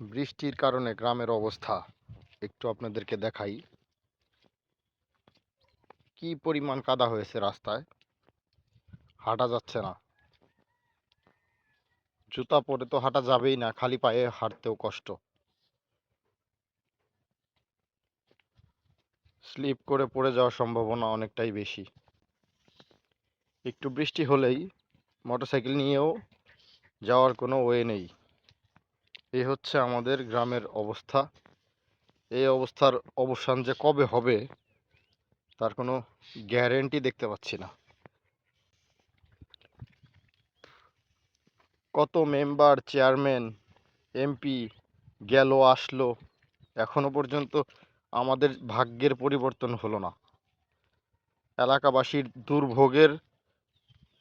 বৃষ্টির কারণে গ্রামের অবস্থা একটু আপনাদেরকে দেখাই। কি পরিমাণ কাদা হয়েছে রাস্তায়, হাঁটা যাচ্ছে না। জুতা পরে তো হাঁটা যাবেই না, খালি পায়ে হাঁটতেও কষ্ট। স্লিপ করে পড়ে যাওয়ার সম্ভাবনা অনেকটাই বেশি। একটু বৃষ্টি হলেই মোটরসাইকেল নিয়েও যাওয়ার কোনো ওয়ে নেই। এই হচ্ছে আমাদের গ্রামের অবস্থা। এই অবস্থার অবসান যে কবে হবে তার কোনো গ্যারেন্টি দেখতে পাচ্ছি না। কত মেম্বার, চেয়ারম্যান, এমপি গেল আসলো, এখনো পর্যন্ত আমাদের ভাগ্যের পরিবর্তন হলো না। এলাকাবাসীর দুর্ভোগের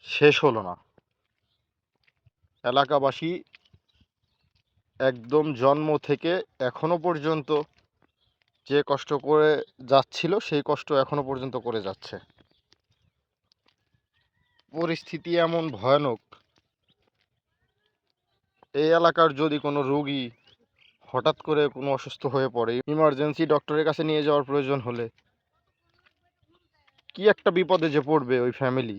শেষ হলো না। এলাকাবাসী একদম জন্ম থেকে এখনো পর্যন্ত যে কষ্ট করে যাচ্ছিল সেই কষ্ট এখনো পর্যন্ত করে যাচ্ছে। পরিস্থিতি এমন ভয়ানক, এই এলাকার যদি কোনো রোগী হঠাৎ করে কোনো অসুস্থ হয়ে পড়ে, ইমার্জেন্সি ডক্টরের কাছে নিয়ে যাওয়ার প্রয়োজন হলে কি একটা বিপদে যে পড়বে ওই ফ্যামিলি,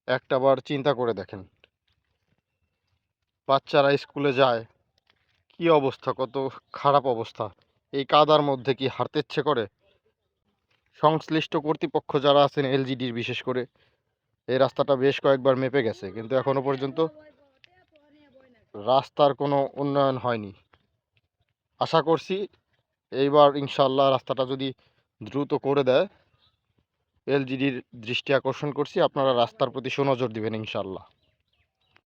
একটাবার চিন্তা করে দেখেন। বাচ্চারা স্কুলে যায়, কি অবস্থা, কত খারাপ অবস্থা। এই কাদার মধ্যে কি হাঁটতে ইচ্ছে করে? সংশ্লিষ্ট কর্তৃপক্ষ যারা আছেন, এলজিডির বিশেষ করে, এই রাস্তাটা বেশ কয়েকবার মেপে গেছে, কিন্তু এখনো পর্যন্ত রাস্তার কোনো উন্নয়ন হয়নি। আশা করছি এইবার ইনশাল্লাহ রাস্তাটা যদি দ্রুত করে দেয়, এলজিডির দৃষ্টি আকর্ষণ করছি, আপনারা রাস্তার প্রতি সুনজর দিবেন ইনশাল্লাহ।